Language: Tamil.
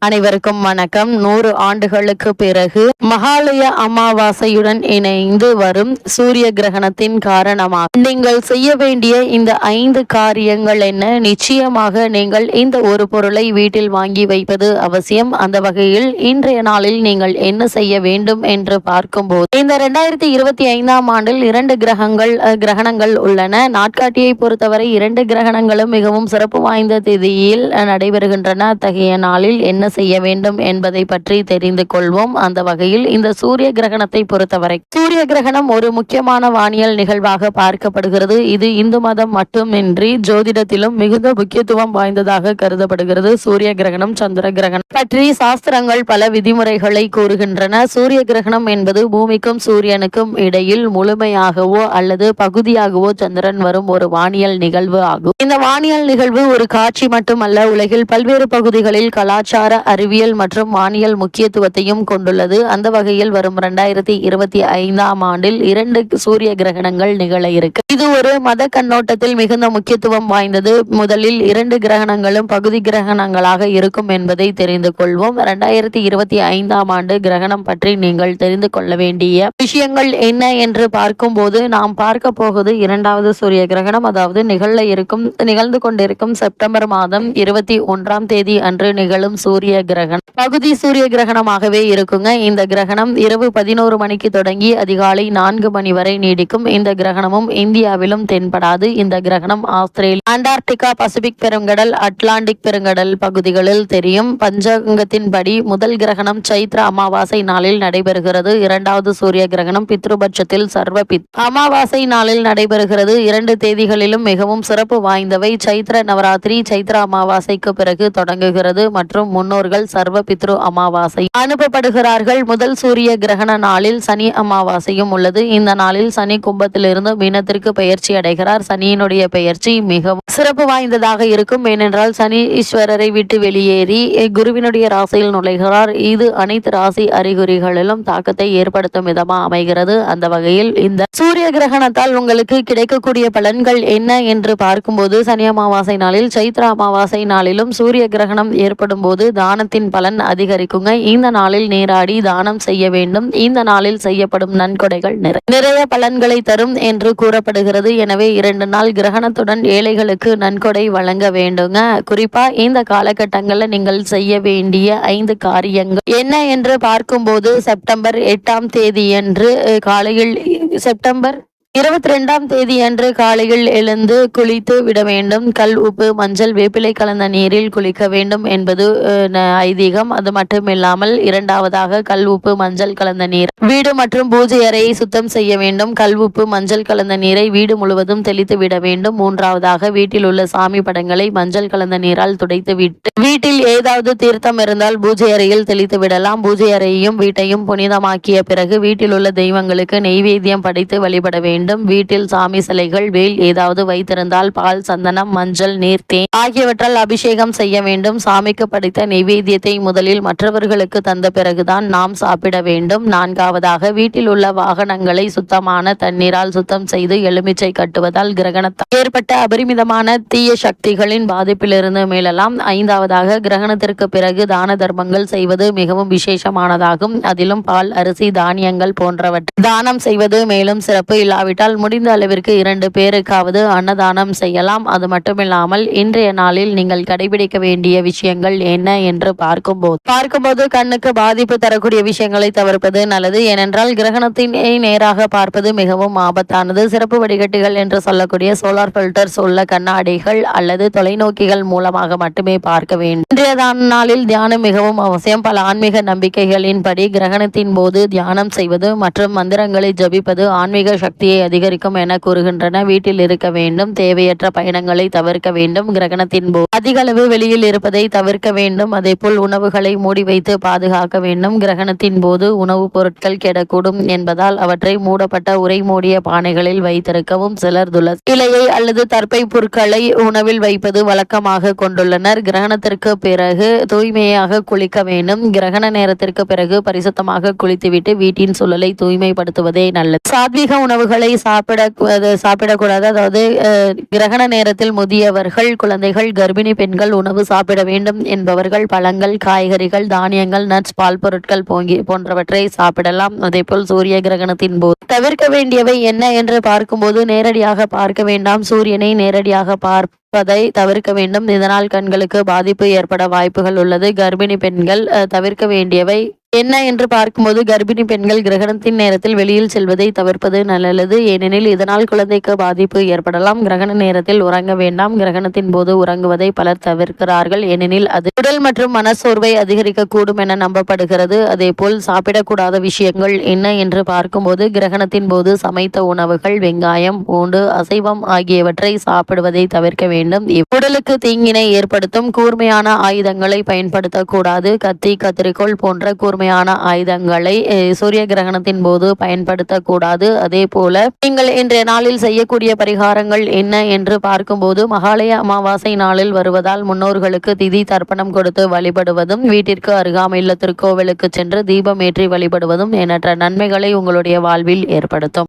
அனைவருக்கும் வணக்கம். 100 ஆண்டுகளுக்கு பிறகு மகாலய அமாவாசையுடன் இணைந்து வரும் சூரிய கிரகணத்தின் காரணமாக நீங்கள் செய்ய வேண்டிய இந்த 5 காரியங்கள் என்ன? நிச்சயமாக நீங்கள் இந்த ஒரு பொருளை வீட்டில் வாங்கி வைப்பது அவசியம். அந்த வகையில் இன்றைய நாளில் நீங்கள் என்ன செய்ய வேண்டும் என்று பார்க்கும்போது, இந்த 2025ஆம் ஆண்டில் 2 கிரகணங்கள் உள்ளன. நாட்காட்டியை பொறுத்தவரை 2 கிரகணங்களும் மிகவும் சிறப்பு வாய்ந்த திதியில் நடைபெறுகின்றன. அத்தகைய நாளில் என்ன செய்ய வேண்டும் என்பதை பற்றி தெரிந்து கொள்வோம். அந்த வகையில் இந்த சூரிய கிரகணத்தை பொறுத்தவரை சூரிய கிரகணம் ஒரு முக்கியமான வானியல் நிகழ்வாக பார்க்கப்படுகிறது. இது இந்து மதம் மட்டுமின்றி ஜோதிடத்திலும் மிகுந்த முக்கியத்துவம் வாய்ந்ததாக கருதப்படுகிறது. சூரிய கிரகணம், சந்திர கிரகணம் பற்றி சாஸ்திரங்கள் பல விதிமுறைகளை கூறுகின்றன. சூரிய கிரகணம் என்பது பூமிக்கும் சூரியனுக்கும் இடையில் முழுமையாகவோ அல்லது பகுதியாகவோ சந்திரன் வரும் ஒரு வானியல் நிகழ்வு ஆகும். இந்த வானியல் நிகழ்வு ஒரு காட்சி மட்டுமல்ல, உலகில் பல்வேறு பகுதிகளில் கலாச்சார, அறிவியல் மற்றும் வானியல் முக்கியத்துவத்தையும் கொண்டுள்ளது. அந்த வகையில் வரும் 2025ஆம் ஆண்டில் 2 சூரிய கிரகணங்கள் நிகழ இருக்கு. இது ஒரு மத கண்ணோட்டத்தில் மிகுந்த முக்கியத்துவம் வாய்ந்தது. முதலில் 2 கிரகணங்களும் பகுதி கிரகணங்களாக இருக்கும் என்பதை தெரிந்து கொள்வோம். 2025ஆம் ஆண்டு கிரகணம் பற்றி நீங்கள் தெரிந்து கொள்ள வேண்டிய விஷயங்கள் என்ன என்று பார்க்கும்போது, நாம் பார்க்க போவது 2வது சூரிய கிரகணம். அதாவது நிகழ்ந்து கொண்டிருக்கும் செப்டம்பர் மாதம் 21ஆம் தேதி அன்று நிகழும் சூரிய கிரகணம் பகுதி சூரிய கிரகணமாகவே இருக்குங்க. இந்த கிரகணம் இரவு 11 மணிக்கு தொடங்கி அதிகாலை 4 மணி வரை நீடிக்கும். இந்த கிரகணமும் இந்தியாவிலும் தென்படாது. இந்த கிரகணம் ஆஸ்திரேலியா, அண்டார்டிகா, பசிபிக் பெருங்கடல், அட்லாண்டிக் பெருங்கடல் பகுதிகளில் தெரியும். பஞ்சாங்கத்தின்படி முதல் கிரகணம் சைத்ர அமாவாசை நாளில் நடைபெறுகிறது. 2வது சூரிய கிரகணம் பித்ருபட்சத்தில் சர்வபித் அமாவாசை நாளில் நடைபெறுகிறது. 2 தேதிகளிலும் மிகவும் சிறப்பு வாய்ந்தவை. சைத்ர நவராத்திரி சைத்ர அமாவாசைக்கு பிறகு தொடங்குகிறது மற்றும் முன்னோர்கள் சர்வ பித்ரு அமாவாசை அனுப்பப்படுகிறார்கள். முதல் சூரிய கிரகண நாளில் சனி அமாவாசையும் உள்ளது. இந்த நாளில் சனி கும்பத்திலிருந்து மீனத்திற்கு பெயர்ச்சி அடைகிறார். சனியினுடைய பெயர்ச்சி மிகவும் சிறப்பு வாய்ந்ததாக இருக்கும். ஏனென்றால் சனி ஈஸ்வரரை விட்டு வெளியேறி குருவினுடைய ராசியில் நுழைகிறார். இது அனைத்து ராசி அறிகுறிகளிலும் தாக்கத்தை ஏற்படுத்தும் விதமாக அமைகிறது. அந்த வகையில் இந்த சூரிய கிரகணத்தால் உங்களுக்கு கிடைக்கக்கூடிய பலன்கள் என்ன என்று பார்க்கும்போது, சனி அமாவாசை நாளில் சைத்ர அமாவாசை நாளிலும் சூரிய கிரகணம் ஏற்படும் போது தானத்தின் பலன் அதிகரிக்குங்க. இந்த நாளில் நீராடி தானம் செய்ய வேண்டும். இந்த நாளில் செய்யப்படும் நன்கொடைகள் நிறைய பலன்களை தரும் என்று கூறப்படுகிறது. எனவே 2 நாள் கிரகணத்துடன் ஏழைகளுக்கு நன்கொடை வழங்க வேண்டுங்க. குறிப்பா இந்த காலகட்டங்களில் நீங்கள் செய்ய வேண்டிய 5 காரியங்கள் என்ன என்று பார்க்கும்போது, செப்டம்பர் 8ஆம் தேதியன்று காலையில் செப்டம்பர் 22ஆம் தேதி அன்று காலையில் எழுந்து குளித்து விட வேண்டும். கல், உப்பு, மஞ்சள், வேப்பிலை கலந்த நீரில் குளிக்க வேண்டும் என்பது ஐதீகம். அது மட்டுமில்லாமல் 2வதாக கல், உப்பு, மஞ்சள் கலந்த நீர் வீடு மற்றும் பூஜை அறையை சுத்தம் செய்ய வேண்டும். கல், உப்பு, மஞ்சள் கலந்த நீரை வீடு முழுவதும் தெளித்து விட வேண்டும். 3வதாக வீட்டில் உள்ள சாமி படங்களை மஞ்சள் கலந்த நீரால் துடைத்து விட்டு வீட்டில் ஏதாவது தீர்த்தம் இருந்தால் பூஜை அறையில் தெளித்து விடலாம். பூஜை அறையையும் வீட்டையும் புனிதமாக்கிய பிறகு வீட்டில் உள்ள தெய்வங்களுக்கு நெய்வேத்தியம் படைத்து வழிபட வேண்டும். வீட்டில் சாமி சிலைகள், வேல் ஏதாவது வைத்திருந்தால் பால், சந்தனம், மஞ்சள், நீர், தேன் ஆகியவற்றால் அபிஷேகம் செய்ய வேண்டும். சாமிக்கு படைத்த நெய்வேத்தியத்தை முதலில் மற்றவர்களுக்கு தந்த பிறகுதான் நாம் சாப்பிட வேண்டும். 4வதாக வீட்டில் உள்ள வாகனங்களை சுத்தமான தண்ணீரால் சுத்தம் செய்து எலுமிச்சை கட்டுவதால் கிரகணத்தால் ஏற்பட்ட அபரிமிதமான தீய சக்திகளின் பாதிப்பிலிருந்து மீளலாம். 5வதாக கிரகணத்திற்கு பிறகு தான தர்மங்கள் செய்வது மிகவும் விசேஷமானதாகும். அதிலும் பால், அரிசி, தானியங்கள் போன்றவற்றை தானம் செய்வது மேலும் சிறப்பு. இல்லாவிட்டால் முடிந்த அளவிற்கு 2 பேருக்காவது அன்னதானம் செய்யலாம். அது மட்டுமில்லாமல் இன்றைய நாளில் நீங்கள் கடைபிடிக்க வேண்டிய விஷயங்கள் என்ன என்று பார்க்கும்போது கண்ணுக்கு பாதிப்பு தரக்கூடிய விஷயங்களை தவிர்ப்பது நல்லது. ஏனென்றால் கிரகணத்தின் நேராக பார்ப்பது மிகவும் ஆபத்தானது. சிறப்பு வடிகட்டிகள் என்று சொல்லக்கூடிய சோலார் பில்டர்ஸ் உள்ள கண்ணாடிகள் அல்லது தொலைநோக்கிகள் மூலமாக மட்டுமே பார்க்க வேண்டும். இன்றைய நாளில் தியானம் மிகவும் அவசியம். பல ஆன்மீக நம்பிக்கைகளின்படி கிரகணத்தின் போது தியானம் செய்வது மற்றும் மந்திரங்களை ஜபிப்பது ஆன்மீக சக்தியை அதிகரிக்கும் என கூறுகின்றன. வீட்டில் இருக்க வேண்டும். தேவையற்ற பயணங்களை தவிர்க்க வேண்டும். கிரகணத்தின் போது அதிக அளவு வெளியில் இருப்பதை தவிர்க்க வேண்டும். அதேபோல் உணவுகளை மூடி வைத்து பாதுகாக்க வேண்டும். கிரகணத்தின் போது உணவுப் பொருட்கள் கெடக்கூடும் என்பதால் அவற்றை மூடப்பட்ட உரை மூடிய பானைகளில் வைத்திருக்கவும் சிலர் துளசி இலையை அல்லது தர்ப்பை புற்களை உணவில் வைப்பது வழக்கமாக கொண்டுள்ளனர். கிரகணத்திற்கு பிறகு தூய்மையாக குளிக்க வேண்டும். கிரகண நேரத்திற்கு பிறகு பரிசுத்தமாக குளித்துவிட்டு வீட்டின் சூழலை தூய்மைப்படுத்துவதே நல்லது. சாத்வீக உணவுகளை உணவை சாப்பிடக்கூடாது. அதாவது கிரகண நேரத்தில் முதியவர்கள், குழந்தைகள், கர்ப்பிணி பெண்கள் உணவு சாப்பிட வேண்டும் என்பவர்கள் பழங்கள், காய்கறிகள், தானியங்கள், நட்ஸ், பால் பொருட்கள் போன்றவற்றை சாப்பிடலாம். அதேபோல் சூரிய கிரகணத்தின் போது தவிர்க்க வேண்டியவை என்ன என்று பார்க்கும்போது, நேரடியாக பார்க்க வேண்டாம். சூரியனை நேரடியாக பார்ப்பதை தவிர்க்க வேண்டும். இதனால் கண்களுக்கு பாதிப்பு ஏற்பட வாய்ப்புகள் உள்ளது. கர்ப்பிணி பெண்கள் தவிர்க்க வேண்டியவை என்ன என்று பார்க்கும்போது, கர்ப்பிணி பெண்கள் கிரகணத்தின் நேரத்தில் வெளியில் செல்வதை தவிர்ப்பது நல்லது. ஏனெனில் இதனால் குழந்தைக்கு பாதிப்பு ஏற்படலாம். கிரகண நேரத்தில் உறங்க வேண்டாம். கிரகணத்தின் போது உறங்குவதை பலர் தவிர்க்கிறார்கள். ஏனெனில் அது உடல் மற்றும் மனசோர்வை அதிகரிக்கக்கூடும் என நம்பப்படுகிறது. அதேபோல் சாப்பிடக்கூடாத விஷயங்கள் என்ன என்று பார்க்கும்போது, கிரகணத்தின் போது சமைத்த உணவுகள், வெங்காயம், பூண்டு, அசைவம் ஆகியவற்றை சாப்பிடுவதை தவிர்க்க வேண்டும். உடலுக்கு தீங்கினை ஏற்படுத்தும் கூர்மையான ஆயுதங்களை பயன்படுத்தக்கூடாது. கத்தி, கத்திரிக்கோள் போன்ற கூர்மையான ஆயுதங்களை சூரிய கிரகணத்தின் போது பயன்படுத்தக்கூடாது. அதே போல நீங்கள் இன்றைய நாளில் செய்யக்கூடிய பரிகாரங்கள் என்ன என்று பார்க்கும்போது, மகாலய அமாவாசை நாளில் வருவதால் முன்னோர்களுக்கு திதி தர்ப்பணம் கொடுத்து வழிபடுவதும், வீட்டிற்கு அருகாமையுள்ள திருக்கோவிலுக்கு சென்று தீபம் ஏற்றி வழிபடுவதும் எண்ணற்ற நன்மைகளை உங்களுடைய வாழ்வில் ஏற்படுத்தும்.